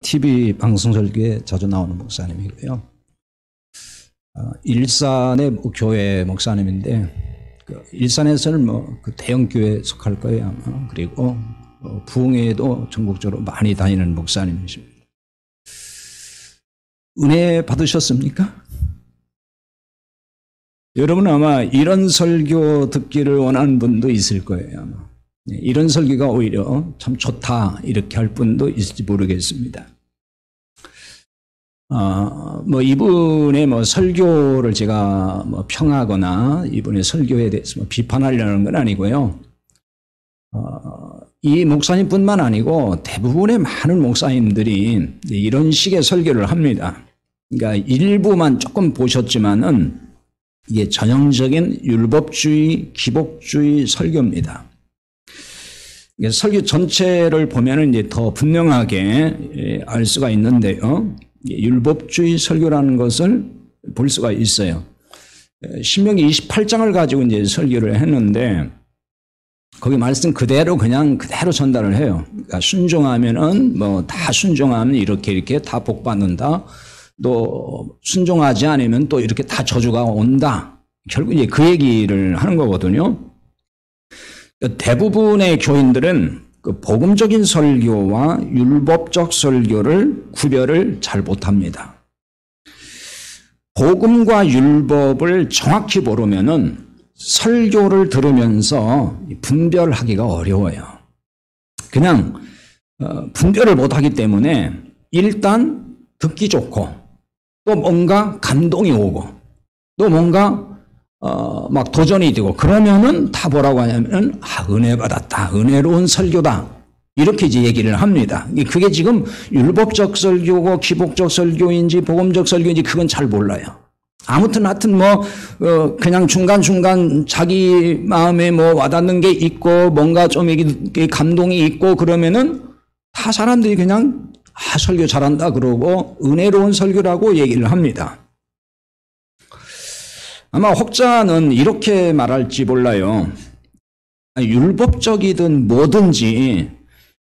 TV 방송 설교에 자주 나오는 목사님이고요. 일산의 교회 목사님인데 일산에서는 그 대형 교회에 속할 거예요 아마. 그리고 부흥회에도 전국적으로 많이 다니는 목사님이십니다. 은혜 받으셨습니까? 여러분 아마 이런 설교 듣기를 원하는 분도 있을 거예요 아마. 이런 설교가 오히려 참 좋다 이렇게 할 분도 있을지 모르겠습니다. 이분의 설교를 제가 평하거나 이분의 설교에 대해서 비판하려는 건 아니고요. 이 목사님뿐만 아니고 대부분의 많은 목사님들이 이런 식의 설교를 합니다. 그러니까 일부만 조금 보셨지만은 이게 전형적인 율법주의, 기복주의 설교입니다. 설교 전체를 보면은 이제 더 분명하게 알 수가 있는데요. 율법주의 설교라는 것을 볼 수가 있어요. 신명기 28장을 가지고 이제 설교를 했는데 거기 말씀 그대로 전달을 해요. 그러니까 순종하면은 다 순종하면 이렇게 다 복 받는다. 또 순종하지 않으면 또 이렇게 다 저주가 온다. 결국 이제 그 얘기를 하는 거거든요. 대부분의 교인들은 그 복음적인 설교와 율법적 설교를 구별을 잘 못합니다. 복음과 율법을 정확히 모르면은 설교를 들으면서 분별하기가 어려워요. 그냥 분별을 못하기 때문에 일단 듣기 좋고 또 뭔가 감동이 오고 또 뭔가 막 도전이 되고 그러면은 다 뭐라고 하냐면 은혜 받았다, 은혜로운 설교다 이렇게 이제 얘기를 합니다. 그게 지금 율법적 설교고 기복적 설교인지 복음적 설교인지 그건 잘 몰라요. 아무튼 하여튼 그냥 중간중간 자기 마음에 와닿는 게 있고 뭔가 좀 감동이 있고 그러면은 다 사람들이 그냥 설교 잘한다 그러고 은혜로운 설교라고 얘기를 합니다. 아마 혹자는 이렇게 말할지 몰라요. 율법적이든 뭐든지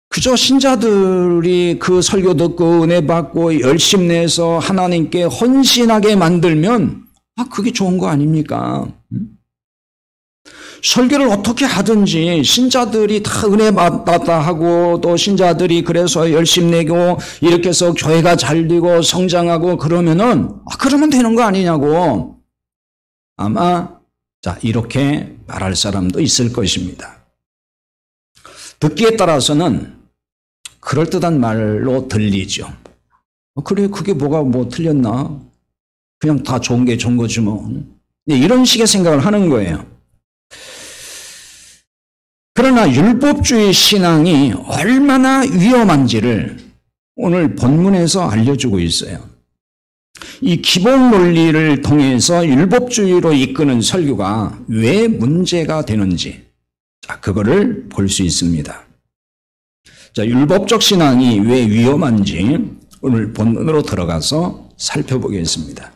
그저 신자들이 그 설교 듣고 은혜 받고 열심 내서 하나님께 헌신하게 만들면 그게 좋은 거 아닙니까? 설교를 어떻게 하든지 신자들이 다 은혜 받았다 하고 또 신자들이 그래서 열심 내고 이렇게 해서 교회가 잘 되고 성장하고 그러면 되는 거 아니냐고 아마 이렇게 말할 사람도 있을 것입니다. 듣기에 따라서는 그럴듯한 말로 들리죠. 그래 그게 뭐가 틀렸나? 그냥 다 좋은 게 좋은 거지 뭐. 이런 식의 생각을 하는 거예요. 그러나 율법주의 신앙이 얼마나 위험한지를 오늘 본문에서 알려주고 있어요. 이 기본 논리를 통해서 율법주의로 이끄는 설교가 왜 문제가 되는지 그거를 볼 수 있습니다. 율법적 신앙이 왜 위험한지 오늘 본문으로 들어가서 살펴보겠습니다.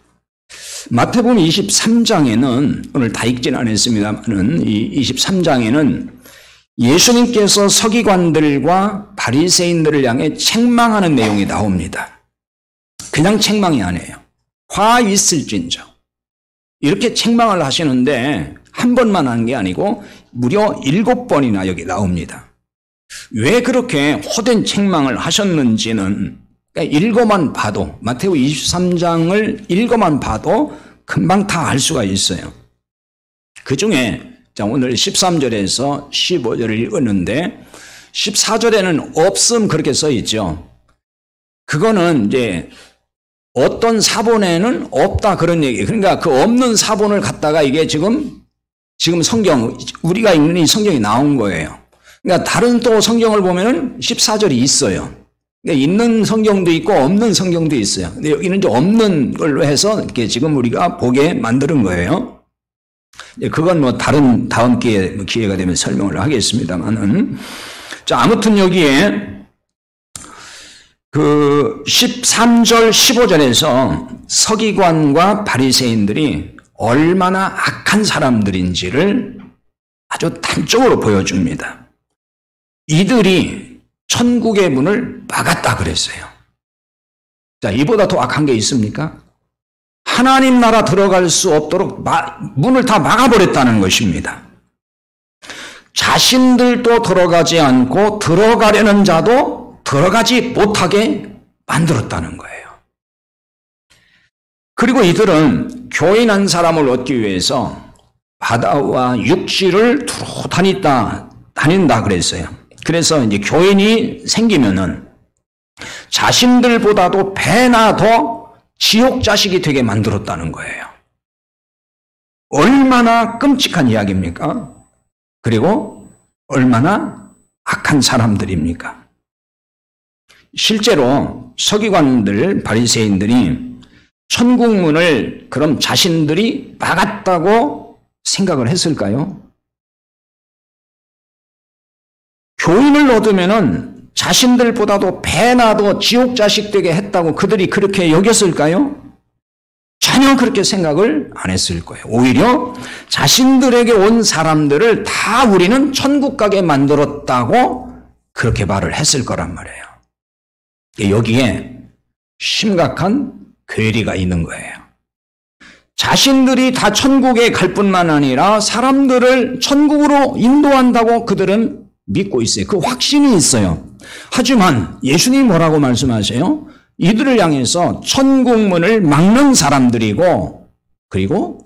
마태복음 23장에는 오늘 다 읽지는 않았습니다만 이 23장에는 예수님께서 서기관들과 바리새인들을 향해 책망하는 내용이 나옵니다. 그냥 책망이 아니에요. 화 있을진저 이렇게 책망을 하시는데 한 번만 하는 게 아니고 무려 7번이나 여기 나옵니다. 왜 그렇게 호된 책망을 하셨는지는 읽어만 봐도 마태복음 23장을 읽어만 봐도 금방 다 알 수가 있어요. 그중에 오늘 13절에서 15절을 읽었는데 14절에는 없음 그렇게 써 있죠. 그거는 이제 어떤 사본에는 없다 그런 얘기. 그러니까 그 없는 사본을 갖다가 이게 지금 성경 우리가 읽는 이 성경이 나온 거예요. 그러니까 다른 또 성경을 보면은 14절이 있어요. 그러니까 있는 성경도 있고 없는 성경도 있어요. 근데 여기는 이제 없는 걸로 해서 이렇게 지금 우리가 보게 만드는 거예요. 그건 다른 다음 기회가 되면 설명을 하겠습니다만은 아무튼 여기에 그 13절 15절에서 서기관과 바리새인들이 얼마나 악한 사람들인지를 아주 단적으로 보여줍니다. 이들이 천국의 문을 막았다 그랬어요. 자, 이보다 더 악한 게 있습니까? 하나님 나라 들어갈 수 없도록 문을 다 막아버렸다는 것입니다. 자신들도 들어가지 않고 들어가려는 자도 들어가지 못하게 만들었다는 거예요. 그리고 이들은 교인 한 사람을 얻기 위해서 바다와 육지를 두루 다닌다 그랬어요. 그래서 이제 교인이 생기면은 자신들보다도 배나 더 지옥 자식이 되게 만들었다는 거예요. 얼마나 끔찍한 이야기입니까? 그리고 얼마나 악한 사람들입니까? 실제로 서기관들, 바리새인들이 천국문을 그럼 자신들이 막았다고 생각을 했을까요? 교인을 얻으면은 자신들보다도 배나 더 지옥 자식 되게 했다고 그들이 그렇게 여겼을까요? 전혀 그렇게 생각을 안 했을 거예요. 오히려 자신들에게 온 사람들을 다 우리는 천국 가게 만들었다고 그렇게 말을 했을 거란 말이에요. 여기에 심각한 괴리가 있는 거예요. 자신들이 다 천국에 갈 뿐만 아니라 사람들을 천국으로 인도한다고 그들은 믿고 있어요. 그 확신이 있어요. 하지만 예수님이 뭐라고 말씀하세요? 이들을 향해서 천국문을 막는 사람들이고 그리고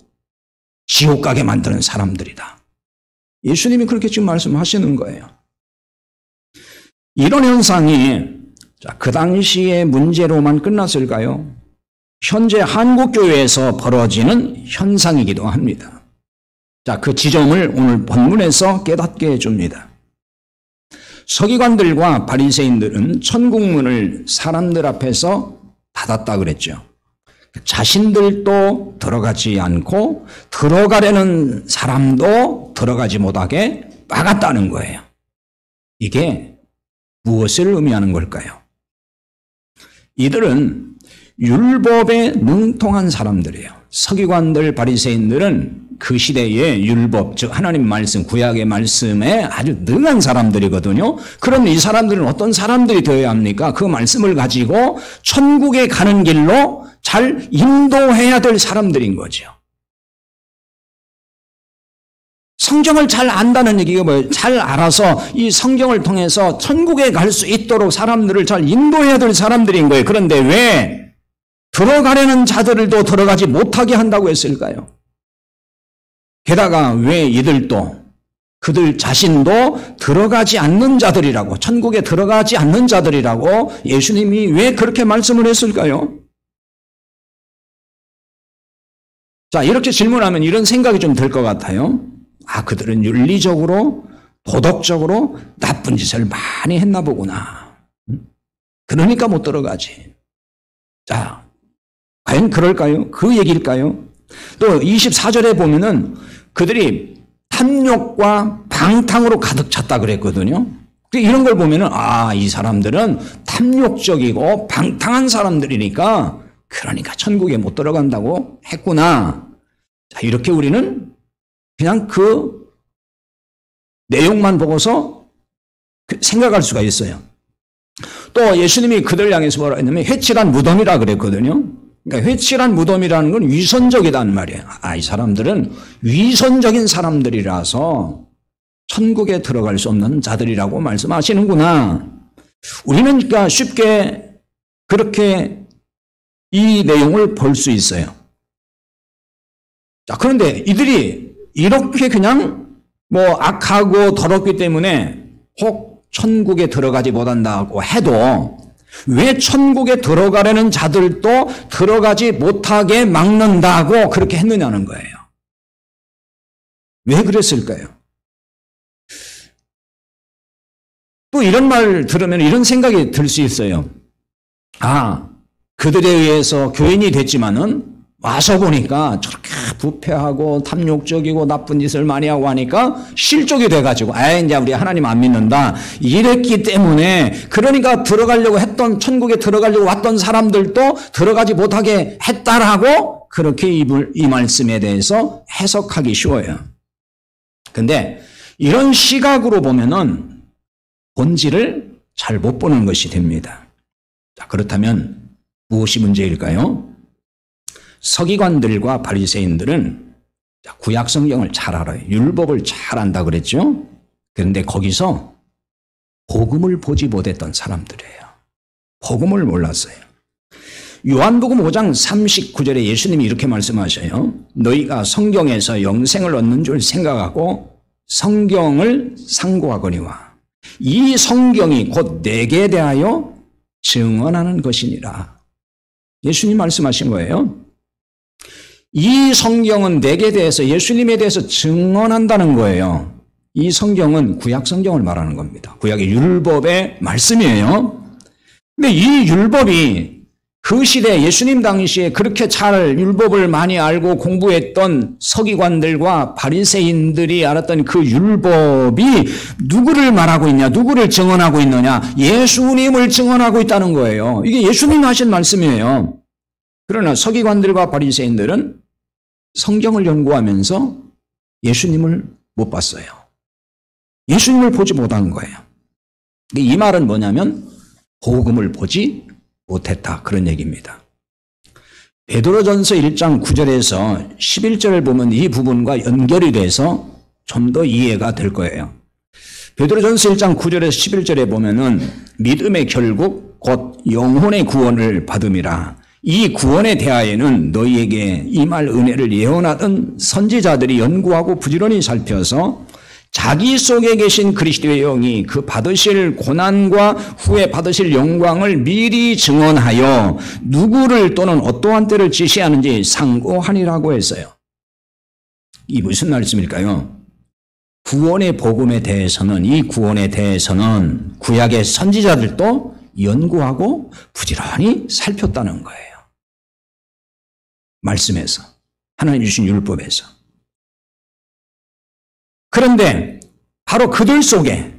지옥 가게 만드는 사람들이다. 예수님이 그렇게 지금 말씀하시는 거예요. 이런 현상이 그 당시의 문제로만 끝났을까요? 현재 한국교회에서 벌어지는 현상이기도 합니다. 자, 그 지점을 오늘 본문에서 깨닫게 해줍니다. 서기관들과 바리새인들은 천국문을 사람들 앞에서 닫았다 그랬죠. 자신들도 들어가지 않고 들어가려는 사람도 들어가지 못하게 막았다는 거예요. 이게 무엇을 의미하는 걸까요? 이들은 율법에 능통한 사람들이에요. 서기관들, 바리새인들은 그 시대의 율법, 즉 하나님 말씀, 구약의 말씀에 아주 능한 사람들이거든요. 그럼 이 사람들은 어떤 사람들이 되어야 합니까? 그 말씀을 가지고 천국에 가는 길로 잘 인도해야 될 사람들인 거죠. 성경을 잘 안다는 얘기가 뭐예요? 잘 알아서 이 성경을 통해서 천국에 갈 수 있도록 사람들을 잘 인도해야 될 사람들인 거예요. 그런데 왜 들어가려는 자들도 들어가지 못하게 한다고 했을까요? 게다가 왜 이들도 그들 자신도 들어가지 않는 자들이라고, 천국에 들어가지 않는 자들이라고 예수님이 왜 그렇게 말씀을 했을까요? 자, 이렇게 질문하면 이런 생각이 좀 들 것 같아요. 아, 그들은 윤리적으로, 도덕적으로 나쁜 짓을 많이 했나 보구나. 그러니까 못 들어가지. 자, 과연 그럴까요? 그 얘기일까요? 또 24절에 보면은 그들이 탐욕과 방탕으로 가득 찼다 그랬거든요. 이런 걸 보면은 아, 이 사람들은 탐욕적이고 방탕한 사람들이니까 그러니까 천국에 못 들어간다고 했구나. 자, 이렇게 우리는 그냥 그 내용만 보고서 생각할 수가 있어요. 또 예수님이 그들 향해서 뭐라 했냐면 회칠한 무덤이라 그랬거든요. 그러니까 회칠한 무덤이라는 건 위선적이란 말이에요. 아, 이 사람들은 위선적인 사람들이라서 천국에 들어갈 수 없는 자들이라고 말씀하시는구나. 우리는 그러니까 쉽게 그렇게 이 내용을 볼 수 있어요. 자, 그런데 이들이 이렇게 그냥 뭐 악하고 더럽기 때문에 혹 천국에 들어가지 못한다고 해도 왜 천국에 들어가려는 자들도 들어가지 못하게 막는다고 그렇게 했느냐는 거예요. 왜 그랬을까요? 또 이런 말 들으면 이런 생각이 들 수 있어요. 아, 그들에 의해서 교인이 됐지만은 와서 보니까 저렇게 부패하고 탐욕적이고 나쁜 짓을 많이 하고 하니까 실족이 돼가지고 이제 우리 하나님 안 믿는다 이랬기 때문에 그러니까 들어가려고 했던 천국에 들어가려고 왔던 사람들도 들어가지 못하게 했다라고 그렇게 이 말씀에 대해서 해석하기 쉬워요. 근데 이런 시각으로 보면은 본질을 잘 못 보는 것이 됩니다. 자, 그렇다면 무엇이 문제일까요? 서기관들과 바리새인들은 구약 성경을 잘 알아요. 율법을 잘 안다 그랬죠? 그런데 거기서 복음을 보지 못했던 사람들이에요. 복음을 몰랐어요. 요한복음 5장 39절에 예수님이 이렇게 말씀하셔요. 너희가 성경에서 영생을 얻는 줄 생각하고 성경을 상고하거니와 이 성경이 곧 내게 대하여 증언하는 것이니라. 예수님 말씀하신 거예요. 이 성경은 내게 대해서 예수님에 대해서 증언한다는 거예요. 이 성경은 구약 성경을 말하는 겁니다. 구약의 율법의 말씀이에요. 근데 이 율법이 그 시대 예수님 당시에 그렇게 잘 율법을 많이 알고 공부했던 서기관들과 바리새인들이 알았던 그 율법이 누구를 말하고 있냐, 누구를 증언하고 있느냐, 예수님을 증언하고 있다는 거예요. 이게 예수님이 하신 말씀이에요. 그러나 서기관들과 바리새인들은 성경을 연구하면서 예수님을 못 봤어요. 예수님을 보지 못한 거예요. 이 말은 뭐냐면 복음을 보지 못했다, 그런 얘기입니다. 베드로전서 1장 9절에서 11절을 보면 이 부분과 연결이 돼서 좀 더 이해가 될 거예요. 베드로전서 1장 9절에서 11절에 보면은 믿음의 결국 곧 영혼의 구원을 받음이라. 이 구원에 대하여는 너희에게 이 말 은혜를 예언하던 선지자들이 연구하고 부지런히 살펴서 자기 속에 계신 그리스도의 영이 그 받으실 고난과 후에 받으실 영광을 미리 증언하여 누구를 또는 어떠한 때를 지시하는지 상고하니라고 했어요. 이 무슨 말씀일까요? 구원의 복음에 대해서는, 이 구원에 대해서는 구약의 선지자들도 연구하고 부지런히 살폈다는 거예요. 말씀에서, 하나님 주신 율법에서. 그런데 바로 그들 속에,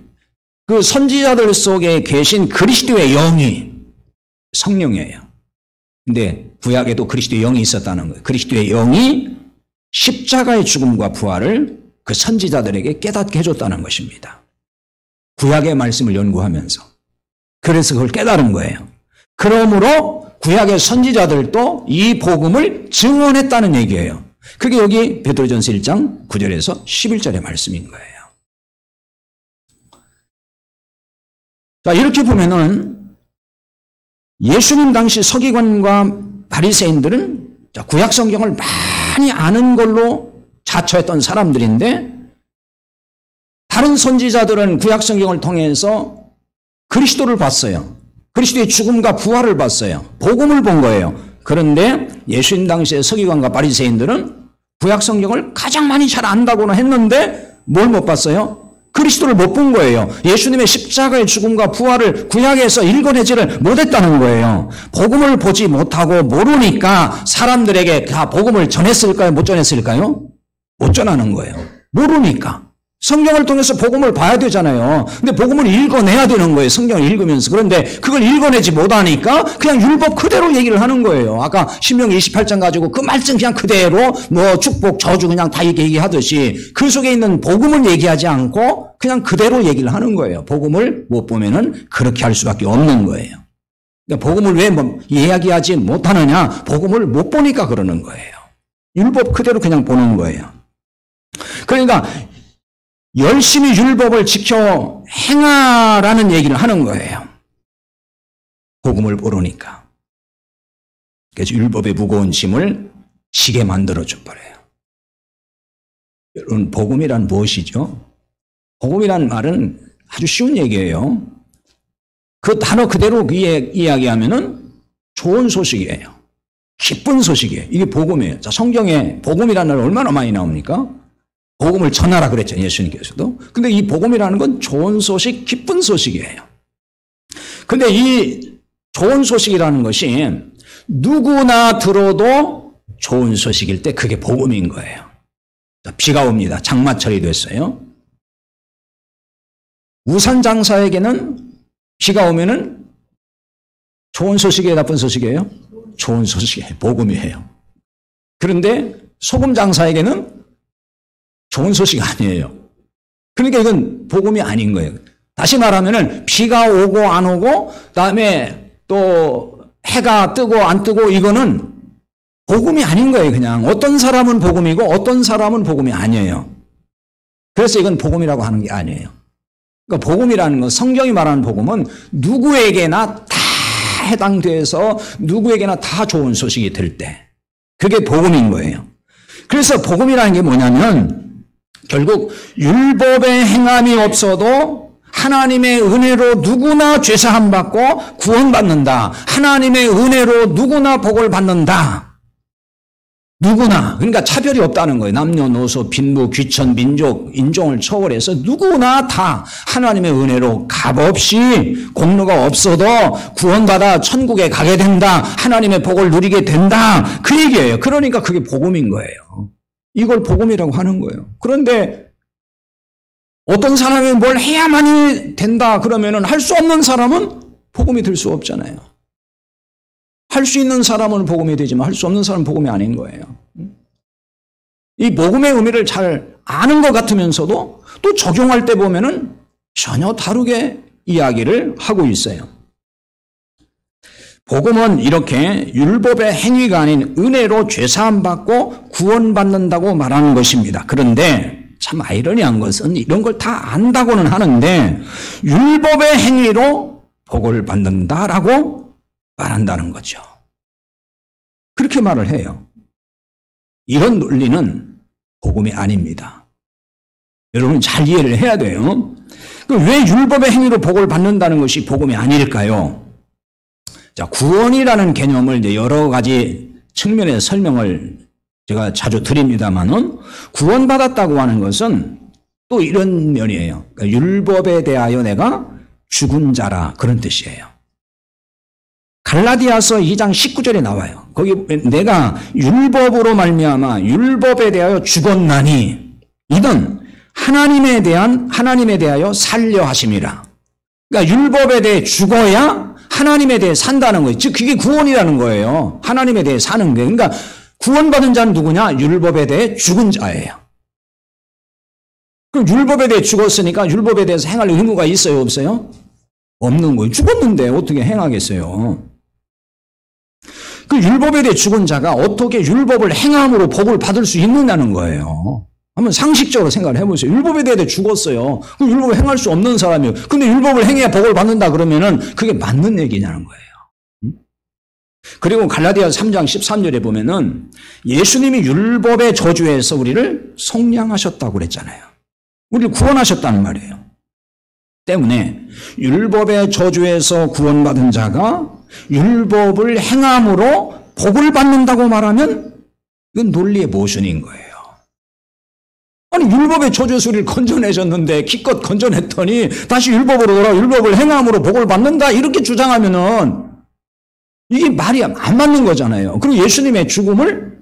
그 선지자들 속에 계신 그리스도의 영이 성령이에요. 근데 구약에도 그리스도의 영이 있었다는 거예요. 그리스도의 영이 십자가의 죽음과 부활을 그 선지자들에게 깨닫게 해줬다는 것입니다. 구약의 말씀을 연구하면서. 그래서 그걸 깨달은 거예요. 그러므로 구약의 선지자들도 이 복음을 증언했다는 얘기예요. 그게 여기 베드로전서 1장 9절에서 11절의 말씀인 거예요. 자, 이렇게 보면은 예수님 당시 서기관과 바리새인들은 구약 성경을 많이 아는 걸로 자처했던 사람들인데, 다른 선지자들은 구약 성경을 통해서 그리스도를 봤어요. 그리스도의 죽음과 부활을 봤어요. 복음을 본 거예요. 그런데 예수님 당시의 서기관과 바리새인들은 구약 성경을 가장 많이 잘 안다고는 했는데 뭘 못 봤어요? 그리스도를 못 본 거예요. 예수님의 십자가의 죽음과 부활을 구약에서 읽어내지를 못했다는 거예요. 복음을 보지 못하고 모르니까 사람들에게 다 복음을 전했을까요? 못 전했을까요? 못 전하는 거예요. 모르니까. 성경을 통해서 복음을 봐야 되잖아요. 근데 복음을 읽어내야 되는 거예요. 성경을 읽으면서. 그런데 그걸 읽어내지 못하니까 그냥 율법 그대로 얘기를 하는 거예요. 아까 신명기 28장 가지고 그 말씀 그냥 그대로 뭐 축복, 저주 그냥 다 얘기하듯이 그 속에 있는 복음은 얘기하지 않고 그냥 그대로 얘기를 하는 거예요. 복음을 못 보면은 그렇게 할 수밖에 없는 거예요. 그러니까 복음을 왜 이야기하지 못하느냐? 복음을 못 보니까 그러는 거예요. 율법 그대로 그냥 보는 거예요. 그러니까 열심히 율법을 지켜 행하라는 얘기를 하는 거예요. 복음을 모르니까. 그래서 율법의 무거운 짐을 지게 만들어줘 버려요. 여러분, 복음이란 무엇이죠? 복음이란 말은 아주 쉬운 얘기예요. 그 단어 그대로 이야기하면은 좋은 소식이에요. 기쁜 소식이에요. 이게 복음이에요. 자, 성경에 복음이라는 말 얼마나 많이 나옵니까? 복음을 전하라 그랬죠, 예수님께서도. 근데 이 복음이라는 건 좋은 소식, 기쁜 소식이에요. 근데 이 좋은 소식이라는 것이 누구나 들어도 좋은 소식일 때 그게 복음인 거예요. 자, 비가 옵니다. 장마철이 됐어요. 우산 장사에게는 비가 오면은 좋은 소식이에요, 나쁜 소식이에요? 좋은 소식이에요. 복음이에요. 그런데 소금 장사에게는 좋은 소식이 아니에요. 그러니까 이건 복음이 아닌 거예요. 다시 말하면은 비가 오고 안 오고 그다음에 또 해가 뜨고 안 뜨고 이거는 복음이 아닌 거예요. 그냥 어떤 사람은 복음이고 어떤 사람은 복음이 아니에요. 그래서 이건 복음이라고 하는 게 아니에요. 그러니까 복음이라는 건, 성경이 말하는 복음은 누구에게나 다 해당돼서 누구에게나 다 좋은 소식이 될 때, 그게 복음인 거예요. 그래서 복음이라는 게 뭐냐면 결국 율법의 행함이 없어도 하나님의 은혜로 누구나 죄사함 받고 구원받는다. 하나님의 은혜로 누구나 복을 받는다. 누구나. 그러니까 차별이 없다는 거예요. 남녀노소, 빈부, 귀천, 민족, 인종을 초월해서 누구나 다 하나님의 은혜로 값없이 공로가 없어도 구원받아 천국에 가게 된다. 하나님의 복을 누리게 된다. 그 얘기예요. 그러니까 그게 복음인 거예요. 이걸 복음이라고 하는 거예요. 그런데 어떤 사람이 뭘 해야만이 된다 그러면은 할 수 없는 사람은 복음이 될 수 없잖아요. 할 수 있는 사람은 복음이 되지만 할 수 없는 사람은 복음이 아닌 거예요. 이 복음의 의미를 잘 아는 것 같으면서도 또 적용할 때 보면은 전혀 다르게 이야기를 하고 있어요. 복음은 이렇게 율법의 행위가 아닌 은혜로 죄사함 받고 구원받는다고 말하는 것입니다. 그런데 참 아이러니한 것은 이런 걸 다 안다고는 하는데 율법의 행위로 복을 받는다라고 말한다는 거죠. 그렇게 말을 해요. 이런 논리는 복음이 아닙니다. 여러분 잘 이해를 해야 돼요. 왜 율법의 행위로 복을 받는다는 것이 복음이 아닐까요? 자, 구원이라는 개념을 이제 여러 가지 측면에서 설명을 제가 자주 드립니다만은 구원받았다고 하는 것은 또 이런 면이에요. 그러니까 율법에 대하여 내가 죽은 자라 그런 뜻이에요. 갈라디아서 2장 19절에 나와요. 거기 내가 율법으로 말미암아 율법에 대하여 죽었나니 이는 하나님에 대하여 살려 하심이라. 그러니까 율법에 대해 죽어야 하나님에 대해 산다는 거예요. 즉 그게 구원이라는 거예요. 하나님에 대해 사는 거예요. 그러니까 구원받은 자는 누구냐? 율법에 대해 죽은 자예요. 그럼 율법에 대해 죽었으니까 율법에 대해서 행할 의무가 있어요? 없어요? 없는 거예요. 죽었는데 어떻게 행하겠어요? 그 율법에 대해 죽은 자가 어떻게 율법을 행함으로 복을 받을 수 있느냐는 거예요. 한번 상식적으로 생각을 해보세요. 율법에 대해 죽었어요. 그럼 율법을 행할 수 없는 사람이에요. 근데 율법을 행해야 복을 받는다 그러면은 그게 맞는 얘기냐는 거예요. 그리고 갈라디아서 3장 13절에 보면은 예수님이 율법의 저주에서 우리를 속량하셨다고 그랬잖아요. 우리를 구원하셨다는 말이에요. 때문에 율법의 저주에서 구원받은 자가 율법을 행함으로 복을 받는다고 말하면 이건 논리의 모순인 거예요. 아니 율법의 저주에서 우리를 건져내셨는데 기껏 건져냈더니 다시 율법으로 돌아 율법을 행함으로 복을 받는다 이렇게 주장하면은 이게 말이 안 맞는 거잖아요. 그리고 예수님의 죽음을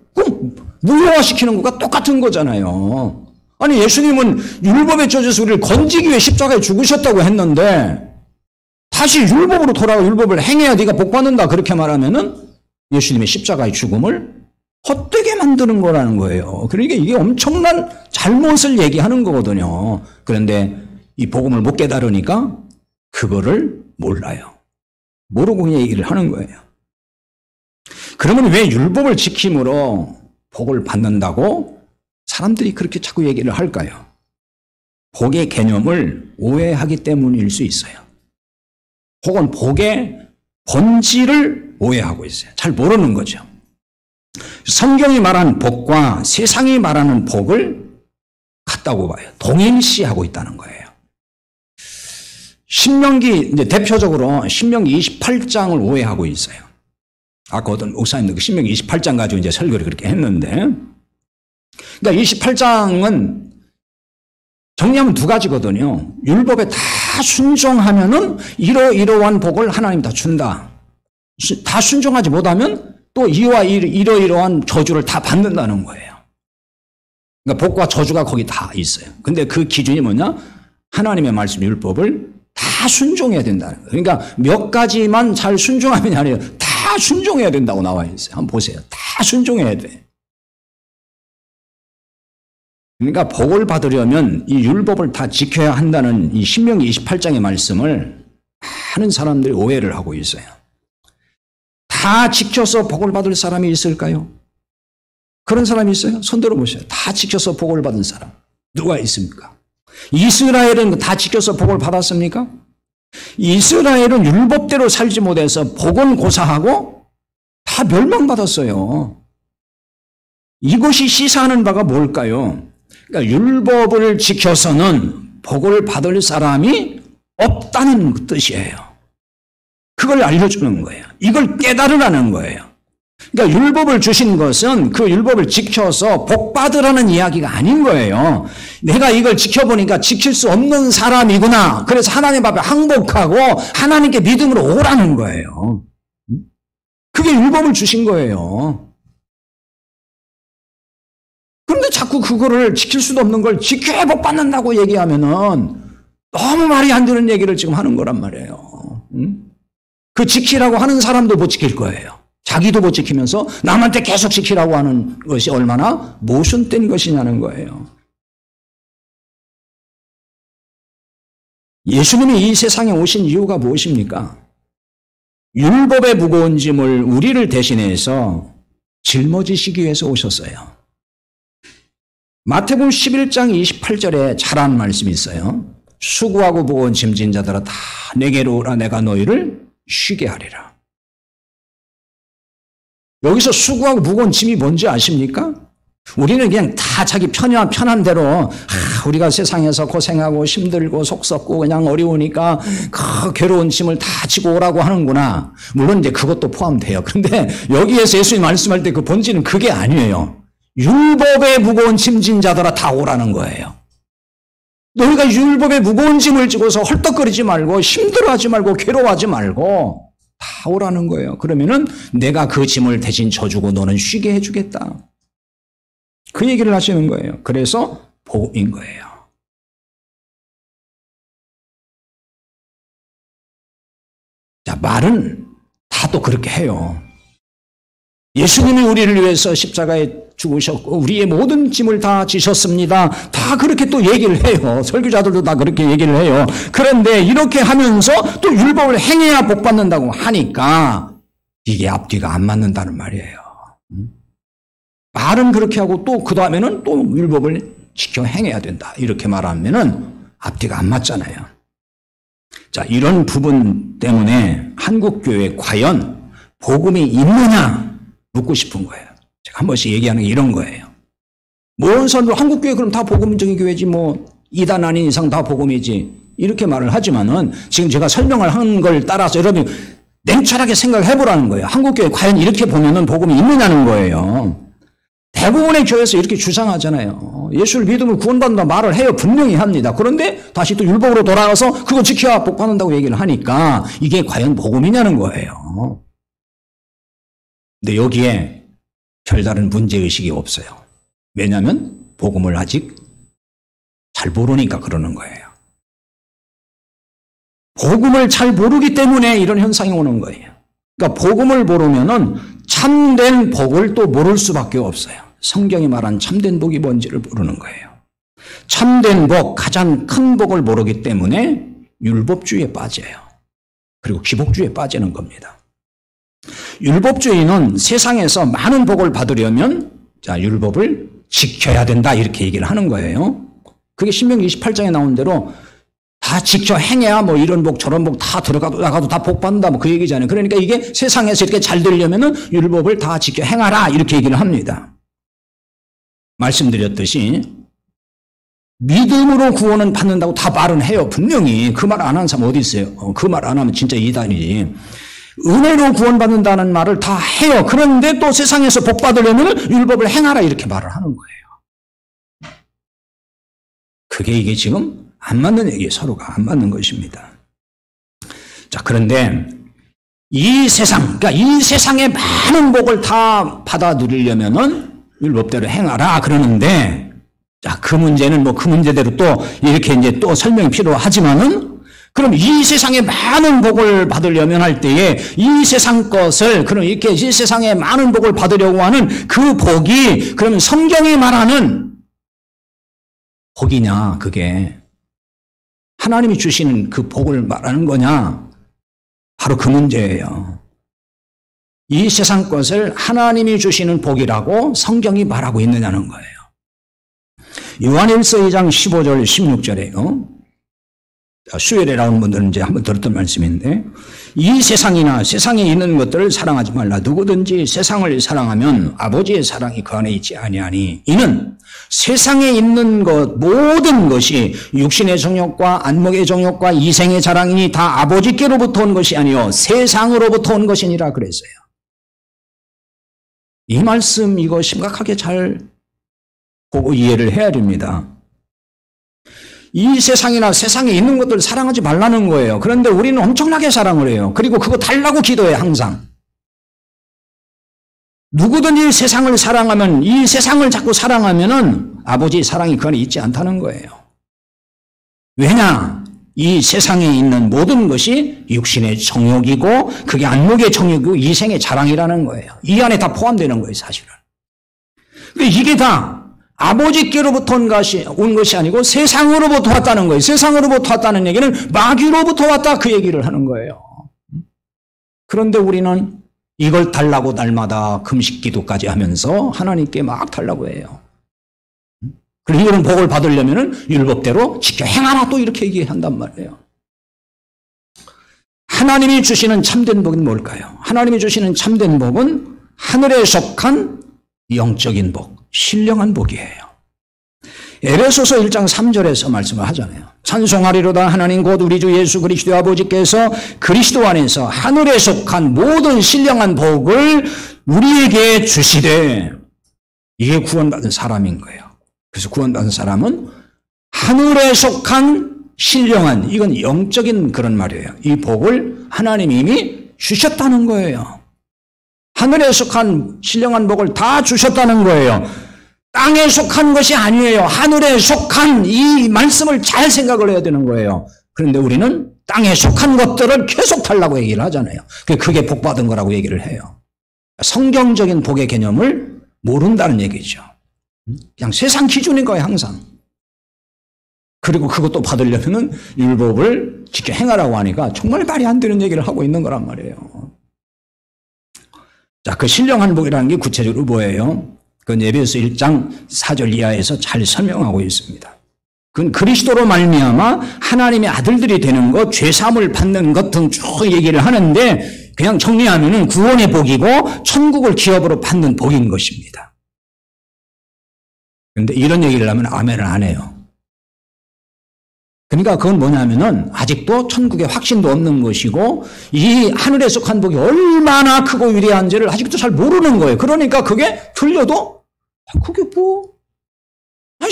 무효화시키는 것과 똑같은 거잖아요. 아니 예수님은 율법의 저주에서 우리를 건지기 위해 십자가에 죽으셨다고 했는데 다시 율법으로 돌아가 율법을 행해야 네가 복 받는다 그렇게 말하면은 예수님의 십자가의 죽음을 헛되게 만드는 거라는 거예요. 그러니까 이게 엄청난 잘못을 얘기하는 거거든요. 그런데 이 복음을 못 깨달으니까 그거를 몰라요. 모르고 그냥 얘기를 하는 거예요. 그러면 왜 율법을 지킴으로 복을 받는다고 사람들이 그렇게 자꾸 얘기를 할까요? 복의 개념을 오해하기 때문일 수 있어요. 혹은 복의 본질을 오해하고 있어요. 잘 모르는 거죠. 성경이 말하는 복과 세상이 말하는 복을 같다고 봐요. 동일시하고 있다는 거예요. 신명기, 이제 대표적으로 신명기 28장을 오해하고 있어요. 아까 어떤 목사님들 신명기 28장 가지고 이제 설교를 그렇게 했는데, 그러니까 28장은 정리하면 두 가지거든요. 율법에 다 순종하면은 이러이러한 복을 하나님 다 준다. 다 순종하지 못하면 또 이러이러한 저주를 다 받는다는 거예요. 그러니까 복과 저주가 거기 다 있어요. 근데 그 기준이 뭐냐? 하나님의 말씀 율법을 다 순종해야 된다는 거예요. 그러니까 몇 가지만 잘 순종하면 아니에요. 다 순종해야 된다고 나와 있어요. 한번 보세요. 다 순종해야 돼. 그러니까 복을 받으려면 이 율법을 다 지켜야 한다는 이 신명기 28장의 말씀을 많은 사람들이 오해를 하고 있어요. 다 다 지켜서 복을 받을 사람이 있을까요? 그런 사람이 있어요? 손 들어보세요. 다 지켜서 복을 받은 사람. 누가 있습니까? 이스라엘은 다 지켜서 복을 받았습니까? 이스라엘은 율법대로 살지 못해서 복은 고사하고 다 멸망받았어요. 이것이 시사하는 바가 뭘까요? 그러니까 율법을 지켜서는 복을 받을 사람이 없다는 뜻이에요. 그걸 알려주는 거예요. 이걸 깨달으라는 거예요. 그러니까 율법을 주신 것은 그 율법을 지켜서 복 받으라는 이야기가 아닌 거예요. 내가 이걸 지켜보니까 지킬 수 없는 사람이구나. 그래서 하나님 앞에 항복하고 하나님께 믿음으로 오라는 거예요. 그게 율법을 주신 거예요. 그런데 자꾸 그거를 지킬 수도 없는 걸 지켜야 복 받는다고 얘기하면은 너무 말이 안 되는 얘기를 지금 하는 거란 말이에요. 그 지키라고 하는 사람도 못 지킬 거예요. 자기도 못 지키면서 남한테 계속 지키라고 하는 것이 얼마나 모순된 것이냐는 거예요. 예수님이 이 세상에 오신 이유가 무엇입니까? 율법의 무거운 짐을 우리를 대신해서 짊어지시기 위해서 오셨어요. 마태복음 11장 28절에 잘한 말씀이 있어요. 수고하고 무거운 짐진 자들아 다 내게로 오라 내가 너희를 쉬게 하리라. 여기서 수고하고 무거운 짐이 뭔지 아십니까? 우리는 그냥 다 자기 편한 대로 우리가 세상에서 고생하고 힘들고 속 썩고 그냥 어려우니까 그 괴로운 짐을 다 지고 오라고 하는구나. 물론 이제 그것도 포함돼요. 그런데 여기에서 예수님 말씀할 때 그 본질은 그게 아니에요. 율법의 무거운 짐진 자들아 다 오라는 거예요. 너희가 율법의 무거운 짐을 지고서 헐떡거리지 말고 힘들어하지 말고 괴로워하지 말고 다 오라는 거예요. 그러면은 내가 그 짐을 대신 져주고 너는 쉬게 해주겠다. 그 얘기를 하시는 거예요. 그래서 복음인 거예요. 자, 말은 다 또 그렇게 해요. 예수님이 우리를 위해서 십자가에 죽으셨고 우리의 모든 짐을 다 지셨습니다. 다 그렇게 또 얘기를 해요. 설교자들도 다 그렇게 얘기를 해요. 그런데 이렇게 하면서 또 율법을 행해야 복 받는다고 하니까 이게 앞뒤가 안 맞는다는 말이에요. 말은 그렇게 하고 또 그 다음에는 또 율법을 지켜 행해야 된다. 이렇게 말하면은 앞뒤가 안 맞잖아요. 자, 이런 부분 때문에 한국교회에 과연 복음이 있느냐 묻고 싶은 거예요. 제가 한 번씩 얘기하는 게 이런 거예요. 모든 사람들 한국교회 그럼 다 복음적인 교회지 뭐 이단 아닌 이상 다 복음이지 이렇게 말을 하지만은 지금 제가 설명을 한 걸 따라서 여러분 냉철하게 생각해 보라는 거예요. 한국교회 과연 이렇게 보면은 복음이 있느냐는 거예요. 대부분의 교회에서 이렇게 주장하잖아요. 예수를 믿으면 구원받는다 말을 해요. 분명히 합니다. 그런데 다시 또 율법으로 돌아가서 그거 지켜야 복 받는다고 얘기를 하니까 이게 과연 복음이냐는 거예요. 근데 여기에 별다른 문제의식이 없어요. 왜냐하면 복음을 아직 잘 모르니까 그러는 거예요. 복음을 잘 모르기 때문에 이런 현상이 오는 거예요. 그러니까 복음을 모르면은 참된 복을 또 모를 수밖에 없어요. 성경이 말한 참된 복이 뭔지를 모르는 거예요. 참된 복, 가장 큰 복을 모르기 때문에 율법주의에 빠져요. 그리고 기복주의에 빠지는 겁니다. 율법주의는 세상에서 많은 복을 받으려면 자, 율법을 지켜야 된다 이렇게 얘기를 하는 거예요. 그게 신명기 28장에 나온 대로 다 지켜 행해야 뭐 이런 복 저런 복 다 들어가도 나가도 다 복 받는다 뭐 그 얘기잖아요. 그러니까 이게 세상에서 이렇게 잘 되려면은 율법을 다 지켜 행하라 이렇게 얘기를 합니다. 말씀드렸듯이 믿음으로 구원은 받는다고 다 말은 해요. 분명히 그 말 안 하는 사람 어디 있어요? 그 말 안 하면 진짜 이단이지. 은혜로 구원받는다는 말을 다 해요. 그런데 또 세상에서 복 받으려면 율법을 행하라 이렇게 말을 하는 거예요. 그게 이게 지금 안 맞는 얘기예요. 서로가 안 맞는 것입니다. 자, 그런데 이 세상, 그러니까 이 세상의 많은 복을 다 받아 누리려면은 율법대로 행하라 그러는데 자, 그 문제는 뭐 그 문제대로 또 이렇게 이제 또 설명이 필요하지만은 그럼 이 세상에 많은 복을 받으려면 할 때에 이 세상 것을 그럼 이렇게 이 세상에 많은 복을 받으려고 하는 그 복이 그러면 성경이 말하는 복이냐 그게 하나님이 주시는 그 복을 말하는 거냐 바로 그 문제예요. 이 세상 것을 하나님이 주시는 복이라고 성경이 말하고 있느냐는 거예요. 요한일서 2장 15절 16절에요. 수요일에 나온 분들은 이제 한번 들었던 말씀인데, 이 세상이나 세상에 있는 것들을 사랑하지 말라. 누구든지 세상을 사랑하면 아버지의 사랑이 그 안에 있지 아니하니, 이는 세상에 있는 것 모든 것이 육신의 정욕과 안목의 정욕과 이생의 자랑이니 다 아버지께로부터 온 것이 아니요 세상으로부터 온 것이니라 그랬어요. 이 말씀 이거 심각하게 잘 보고 이해를 해야 됩니다. 이 세상이나 세상에 있는 것들 사랑하지 말라는 거예요. 그런데 우리는 엄청나게 사랑을 해요. 그리고 그거 달라고 기도해 항상. 누구든지 세상을 사랑하면, 이 세상을 자꾸 사랑하면은 아버지의 사랑이 그 안에 있지 않다는 거예요. 왜냐? 이 세상에 있는 모든 것이 육신의 정욕이고 그게 안목의 정욕이고 이생의 자랑이라는 거예요. 이 안에 다 포함되는 거예요, 사실은. 근데 이게 다 아버지께로부터 온 것이 아니고 세상으로부터 왔다는 거예요. 세상으로부터 왔다는 얘기는 마귀로부터 왔다, 그 얘기를 하는 거예요. 그런데 우리는 이걸 달라고 날마다 금식 기도까지 하면서 하나님께 막 달라고 해요. 그리고 이런 복을 받으려면 율법대로 지켜 행하라, 또 이렇게 얘기한단 말이에요. 하나님이 주시는 참된 복은 뭘까요? 하나님이 주시는 참된 복은 하늘에 속한 영적인 복, 신령한 복이에요. 에베소서 1장 3절에서 말씀을 하잖아요. 찬송하리로다 하나님 곧 우리 주 예수 그리스도 아버지께서 그리스도 안에서 하늘에 속한 모든 신령한 복을 우리에게 주시되, 이게 구원받은 사람인 거예요. 그래서 구원받은 사람은 하늘에 속한 신령한, 이건 영적인 그런 말이에요. 이 복을 하나님이 이미 주셨다는 거예요. 하늘에 속한 신령한 복을 다 주셨다는 거예요. 땅에 속한 것이 아니에요. 하늘에 속한, 이 말씀을 잘 생각을 해야 되는 거예요. 그런데 우리는 땅에 속한 것들을 계속 달라고 얘기를 하잖아요. 그게 복 받은 거라고 얘기를 해요. 성경적인 복의 개념을 모른다는 얘기죠. 그냥 세상 기준인 거예요, 항상. 그리고 그것도 받으려면 율법을 지켜 행하라고 하니까 정말 말이 안 되는 얘기를 하고 있는 거란 말이에요. 자, 그 신령한 복이라는 게 구체적으로 뭐예요? 그건 에베소 1장 4절 이하에서 잘 설명하고 있습니다. 그건 그리스도로 말미암아 하나님의 아들들이 되는 것, 죄사함을 받는 것 등 쭉 얘기를 하는데, 그냥 정리하면은 구원의 복이고 천국을 기업으로 받는 복인 것입니다. 그런데 이런 얘기를 하면 아멘을 안 해요. 그러니까 그건 뭐냐면은 아직도 천국에 확신도 없는 것이고 이 하늘에 속한 복이 얼마나 크고 위대한지를 아직도 잘 모르는 거예요. 그러니까 그게 틀려도 그게 뭐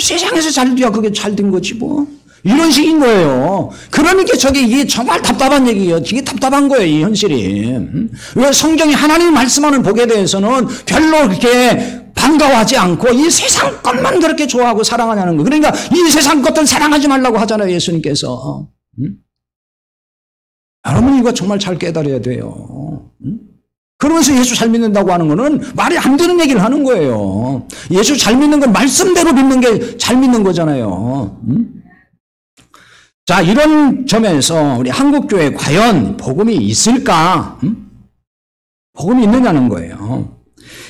세상에서 잘 돼야 그게 잘 된 거지 뭐, 이런 식인 거예요. 그러니까 이게 정말 답답한 얘기예요. 이게 답답한 거예요, 이 현실이. 왜 성경이 하나님이 말씀하는 복에 대해서는 별로 그렇게 반가워하지 않고 이 세상 것만 그렇게 좋아하고 사랑하냐는 거. 그러니까 이 세상 것들 사랑하지 말라고 하잖아요, 예수님께서. 여러분 이거 정말 잘 깨달아야 돼요. 그러면서 예수 잘 믿는다고 하는 거는 말이 안 되는 얘기를 하는 거예요. 예수 잘 믿는 건 말씀대로 믿는 게 잘 믿는 거잖아요. 자, 이런 점에서 우리 한국교회에 과연 복음이 있을까? 복음이 있느냐는 거예요.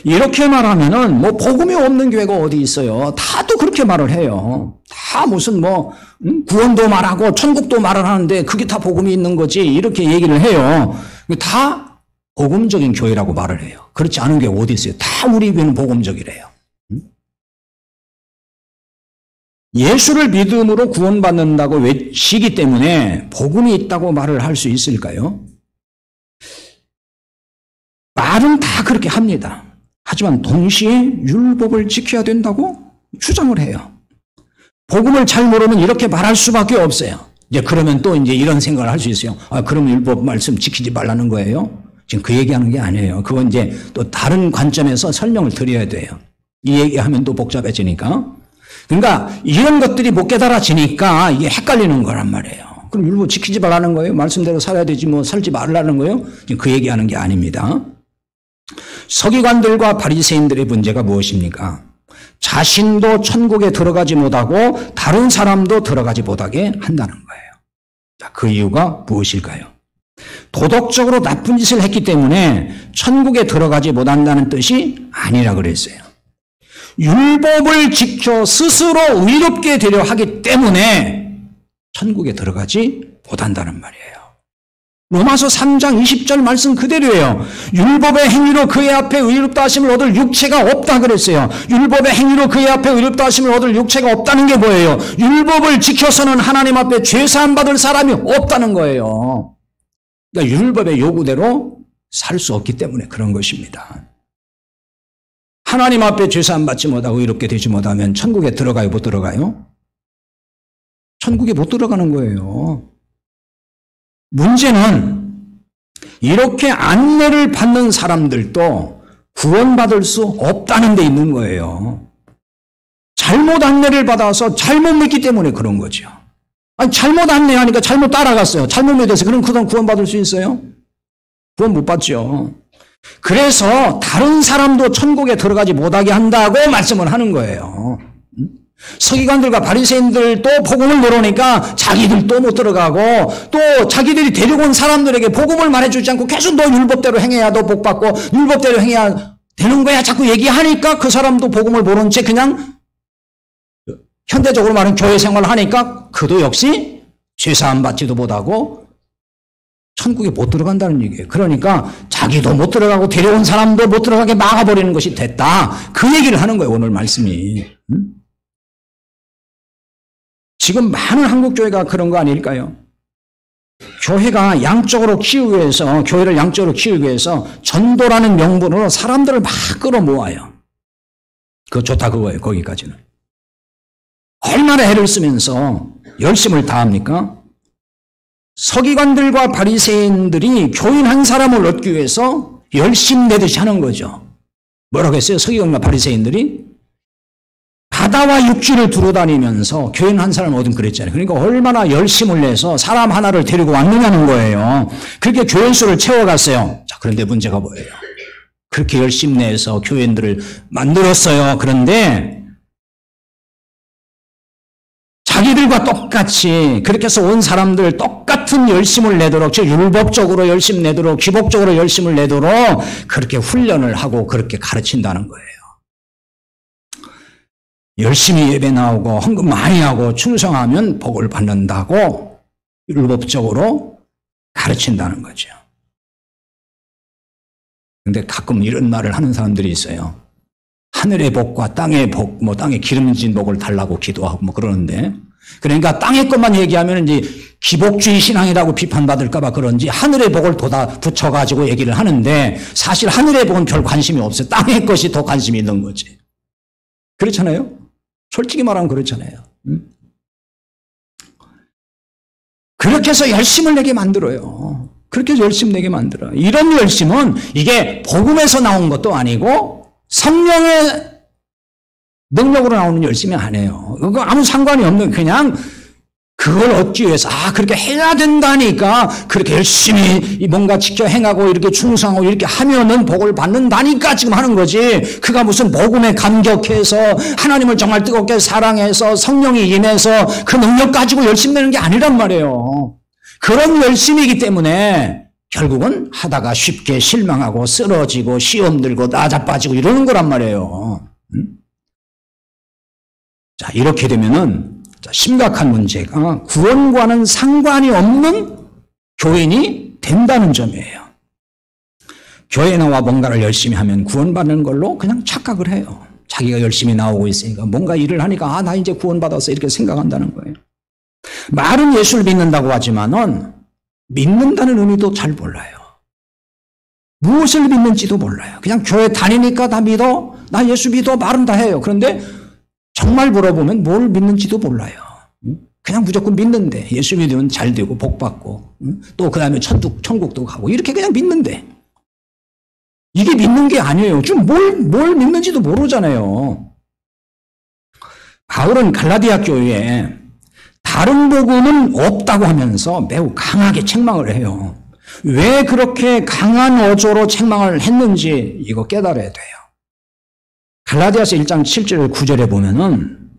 이렇게 말하면은 뭐 복음이 없는 교회가 어디 있어요? 다도 그렇게 말을 해요. 다 무슨 구원도 말하고 천국도 말을 하는데 그게 다 복음이 있는 거지, 이렇게 얘기를 해요. 다 복음적인 교회라고 말을 해요. 그렇지 않은 교회 어디 있어요? 다 우리 교회는 복음적이래요. 예수를 믿음으로 구원받는다고 외치기 때문에 복음이 있다고 말을 할 수 있을까요? 말은 다 그렇게 합니다. 하지만 동시에 율법을 지켜야 된다고 주장을 해요. 복음을 잘 모르면 이렇게 말할 수밖에 없어요. 이제 그러면 또 이제 이런 생각을 할 수 있어요. 그럼 율법 말씀 지키지 말라는 거예요? 지금 그 얘기하는 게 아니에요. 그건 이제 또 다른 관점에서 설명을 드려야 돼요. 이 얘기하면 또 복잡해지니까. 그러니까 이런 것들이 못 깨달아지니까 이게 헷갈리는 거란 말이에요. 그럼 율법 지키지 말라는 거예요? 말씀대로 살아야 되지 뭐 살지 말라는 거예요? 지금 그 얘기하는 게 아닙니다. 서기관들과 바리새인들의 문제가 무엇입니까? 자신도 천국에 들어가지 못하고 다른 사람도 들어가지 못하게 한다는 거예요. 자, 그 이유가 무엇일까요? 도덕적으로 나쁜 짓을 했기 때문에 천국에 들어가지 못한다는 뜻이 아니라 그랬어요. 율법을 지켜 스스로 의롭게 되려 하기 때문에 천국에 들어가지 못한다는 말이에요. 로마서 3장 20절 말씀 그대로예요. 율법의 행위로 그의 앞에 의롭다 하심을 얻을 육체가 없다 그랬어요. 율법의 행위로 그의 앞에 의롭다 하심을 얻을 육체가 없다는 게 뭐예요? 율법을 지켜서는 하나님 앞에 죄사함 받을 사람이 없다는 거예요. 그러니까 율법의 요구대로 살 수 없기 때문에 그런 것입니다. 하나님 앞에 죄사함 받지 못하고 의롭게 되지 못하면 천국에 들어가요, 못 들어가요? 천국에 못 들어가는 거예요. 문제는 이렇게 안내를 받는 사람들도 구원받을 수 없다는 데 있는 거예요. 잘못 안내를 받아서 잘못 믿기 때문에 그런 거죠. 아니, 잘못 안내하니까 잘못 따라갔어요. 잘못 믿어서 그럼 그동안 구원받을 수 있어요? 구원 못 받죠. 그래서 다른 사람도 천국에 들어가지 못하게 한다고 말씀을 하는 거예요. 서기관들과 바리새인들도 복음을 모르니까 자기들도 못 들어가고 또 자기들이 데리고 온 사람들에게 복음을 말해주지 않고 계속 너 율법대로 행해야 너 복받고 율법대로 행해야 되는 거야 자꾸 얘기하니까 그 사람도 복음을 모른 채 그냥 현대적으로 말하는 교회 생활을 하니까 그도 역시 죄사함 받지도 못하고 천국에 못 들어간다는 얘기예요. 그러니까 자기도 못 들어가고 데려온 사람도 못 들어가게 막아버리는 것이 됐다. 그 얘기를 하는 거예요. 오늘 말씀이. 지금 많은 한국교회가 그런 거 아닐까요? 교회가 양적으로 키우기 위해서, 교회를 양적으로 키우기 위해서 전도라는 명분으로 사람들을 막 끌어모아요. 그거 좋다 그거예요. 거기까지는. 얼마나 애를 쓰면서 열심을 다합니까? 서기관들과 바리새인들이 교인 한 사람을 얻기 위해서 열심 내듯이 하는 거죠. 뭐라고 했어요? 서기관과 바리새인들이? 바다와 육지를 두루다니면서 교인 한 사람을 얻으면 그랬잖아요. 그러니까 얼마나 열심을 내서 사람 하나를 데리고 왔느냐는 거예요. 그렇게 교인 수를 채워갔어요. 자, 그런데 문제가 뭐예요? 그렇게 열심 내서 교인들을 만들었어요. 그런데 자기들과 똑같이 그렇게 해서 온 사람들 똑같은 열심을 내도록, 즉 율법적으로 열심 내도록, 기복적으로 열심을 내도록 그렇게 훈련을 하고 그렇게 가르친다는 거예요. 열심히 예배 나오고 헌금 많이 하고 충성하면 복을 받는다고 율법적으로 가르친다는 거죠. 근데 가끔 이런 말을 하는 사람들이 있어요. 하늘의 복과 땅의 복, 뭐 땅에 기름진 복을 달라고 기도하고 뭐 그러는데, 그러니까 땅의 것만 얘기하면 이제 기복주의 신앙이라고 비판받을까봐 그런지 하늘의 복을 돋아 붙여가지고 얘기를 하는데 사실 하늘의 복은 별 관심이 없어요. 땅의 것이 더 관심이 있는 거지. 그렇잖아요? 솔직히 말하면 그렇잖아요. 그렇게 해서 열심을 내게 만들어요. 그렇게 해서 열심 내게 만들어요. 이런 열심은 이게 복음에서 나온 것도 아니고 성령의 능력으로 나오는 열심이 아니에요. 그거 아무 상관이 없는, 그냥 그걸 얻기 위해서 그렇게 해야 된다니까 그렇게 열심히 뭔가 지켜 행하고 이렇게 충성하고 이렇게 하면은 복을 받는다니까 지금 하는 거지. 그가 무슨 복음에 감격해서 하나님을 정말 뜨겁게 사랑해서 성령이 임해서 그 능력 가지고 열심히 내는 게 아니란 말이에요. 그런 열심이기 때문에 결국은 하다가 쉽게 실망하고 쓰러지고 시험 들고 나자빠지고 이러는 거란 말이에요. 자, 이렇게 되면은 심각한 문제가 구원과는 상관이 없는 교인이 된다는 점이에요. 교회에 나와 뭔가를 열심히 하면 구원받는 걸로 그냥 착각을 해요. 자기가 열심히 나오고 있으니까 뭔가 일을 하니까 나 이제 구원받았어 이렇게 생각한다는 거예요. 말은 예수를 믿는다고 하지만은 믿는다는 의미도 잘 몰라요. 무엇을 믿는지도 몰라요. 그냥 교회 다니니까 다 믿어, 나 예수 믿어 말은 다 해요. 그런데 정말 물어보면 뭘 믿는지도 몰라요. 그냥 무조건 믿는데 예수 믿으면 잘 되고 복 받고 또 그 다음에 천국도 가고 이렇게 그냥 믿는데 이게 믿는 게 아니에요. 좀 뭘 믿는지도 모르잖아요. 바울은 갈라디아 교회에 다른 복음은 없다고 하면서 매우 강하게 책망을 해요. 왜 그렇게 강한 어조로 책망을 했는지 이거 깨달아야 돼요. 갈라디아서 1장 7절 9절에 보면은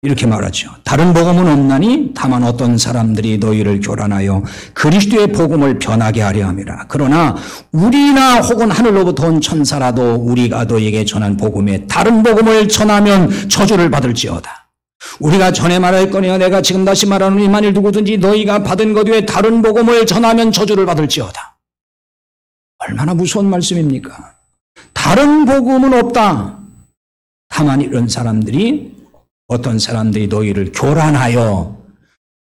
이렇게 말하죠. 다른 복음은 없나니 다만 어떤 사람들이 너희를 교란하여 그리스도의 복음을 변하게 하려 함이라. 그러나 우리나 혹은 하늘로부터 온 천사라도 우리가 너희에게 전한 복음에 다른 복음을 전하면 저주를 받을지어다. 우리가 전에 말하였거니와 내가 지금 다시 말하노니 만일 누구든지 너희가 받은 것 외에 다른 복음을 전하면 저주를 받을지어다. 얼마나 무서운 말씀입니까? 다른 복음은 없다. 다만 이런 사람들이 어떤 사람들이 너희를 교란하여,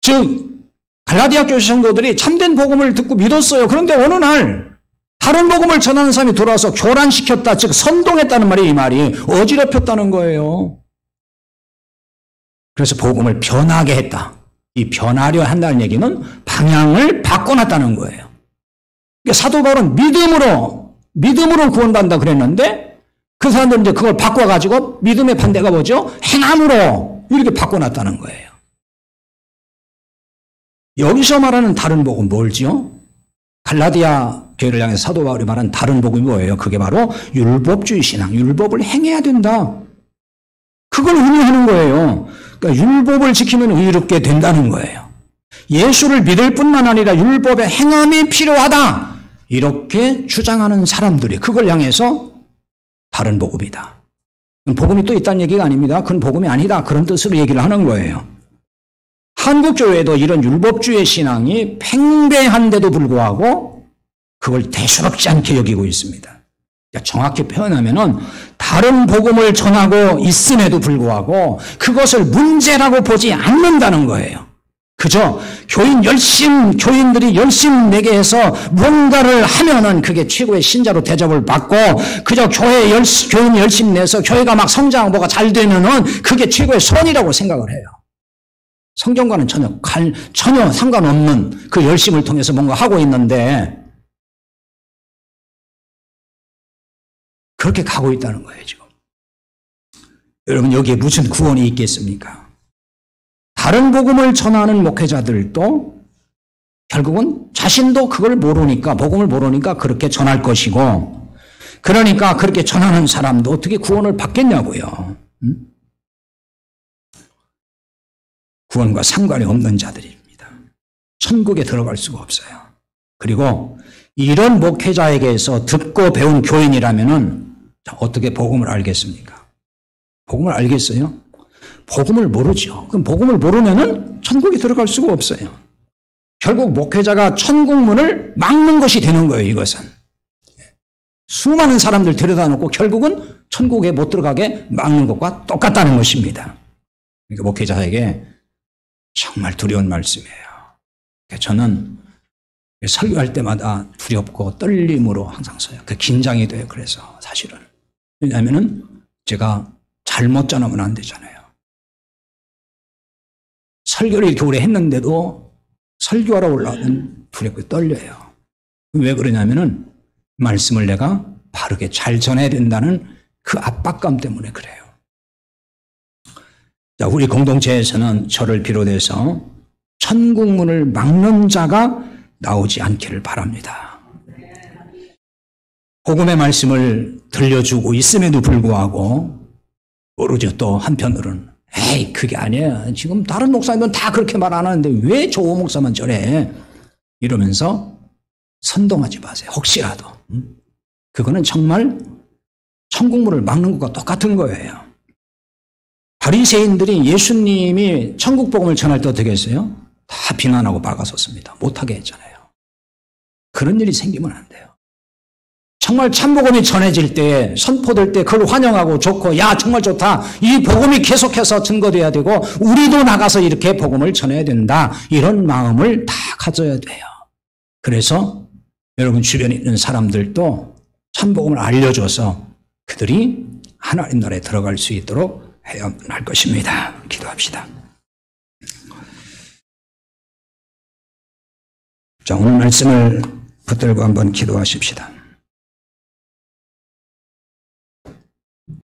즉 갈라디아 교회 성도들이 참된 복음을 듣고 믿었어요. 그런데 어느 날 다른 복음을 전하는 사람이 돌아와서 교란시켰다, 즉 선동했다는 말이, 이 말이 어지럽혔다는 거예요. 그래서 복음을 변하게 했다. 이 변하려 한다는 얘기는 방향을 바꿔놨다는 거예요. 그러니까 사도 바울은 믿음으로 구원받는다 그랬는데 그 사람들은 이제 그걸 바꿔가지고 믿음의 반대가 뭐죠? 행함으로 이렇게 바꿔놨다는 거예요. 여기서 말하는 다른 복음 뭘지요? 갈라디아 교회를 향해 사도 바울이 말한 다른 복음이 뭐예요? 그게 바로 율법주의 신앙, 율법을 행해야 된다. 그걸 의미하는 거예요. 그러니까 율법을 지키면 의롭게 된다는 거예요. 예수를 믿을 뿐만 아니라 율법의 행함이 필요하다. 이렇게 주장하는 사람들이 그걸 향해서 다른 복음이다. 복음이 또 있다는 얘기가 아닙니다. 그건 복음이 아니다. 그런 뜻으로 얘기를 하는 거예요. 한국교회도 이런 율법주의 신앙이 팽배한데도 불구하고 그걸 대수롭지 않게 여기고 있습니다. 그러니까 정확히 표현하면은 다른 복음을 전하고 있음에도 불구하고 그것을 문제라고 보지 않는다는 거예요. 그저 교인들이 열심 내게 해서 뭔가를 하면은 그게 최고의 신자로 대접을 받고 그저 교인 열심 내서 교회가 막 성장하고 뭐가 잘 되면은 그게 최고의 선이라고 생각을 해요. 성경과는 전혀 상관없는 그 열심을 통해서 뭔가 하고 있는데 그렇게 가고 있다는 거예요, 지금. 여러분, 여기에 무슨 구원이 있겠습니까? 다른 복음을 전하는 목회자들도 결국은 자신도 그걸 모르니까, 복음을 모르니까 그렇게 전할 것이고, 그러니까 그렇게 전하는 사람도 어떻게 구원을 받겠냐고요. 구원과 상관이 없는 자들입니다. 천국에 들어갈 수가 없어요. 그리고 이런 목회자에게서 듣고 배운 교인이라면은 어떻게 복음을 알겠습니까? 복음을 알겠어요? 복음을 모르죠. 그럼 복음을 모르면은 천국에 들어갈 수가 없어요. 결국 목회자가 천국 문을 막는 것이 되는 거예요, 이것은. 수많은 사람들 데려다 놓고 결국은 천국에 못 들어가게 막는 것과 똑같다는 것입니다. 그러니까 목회자에게 정말 두려운 말씀이에요. 저는 설교할 때마다 두렵고 떨림으로 항상 서요. 그 긴장이 돼요. 그래서 사실은. 왜냐하면은 제가 잘못 전하면 안 되잖아요. 설교를 이렇게 오래 했는데도 설교하러 올라오면 두렵고 떨려요. 왜 그러냐면은 말씀을 내가 바르게 잘 전해야 된다는 그 압박감 때문에 그래요. 자, 우리 공동체에서는 저를 비롯해서 천국문을 막는 자가 나오지 않기를 바랍니다. 복음의 말씀을 들려주고 있음에도 불구하고 모르죠. 또 한편으로는 에이 그게 아니야. 지금 다른 목사님은 다 그렇게 말 안 하는데 왜 저 목사만 저래? 이러면서 선동하지 마세요. 혹시라도. 그거는 정말 천국문을 막는 것과 똑같은 거예요. 바리새인들이 예수님이 천국 복음을 전할 때 어떻게 했어요? 다 비난하고 막아섰습니다. 못하게 했잖아요. 그런 일이 생기면 안 돼요. 정말 참복음이 전해질 때, 선포될 때 그걸 환영하고 좋고 야 정말 좋다. 이 복음이 계속해서 증거돼야 되고 우리도 나가서 이렇게 복음을 전해야 된다. 이런 마음을 다 가져야 돼요. 그래서 여러분 주변에 있는 사람들도 참복음을 알려줘서 그들이 하나님 나라에 들어갈 수 있도록 해야 할 것입니다. 기도합시다. 자, 오늘 말씀을 붙들고 한번 기도하십시다.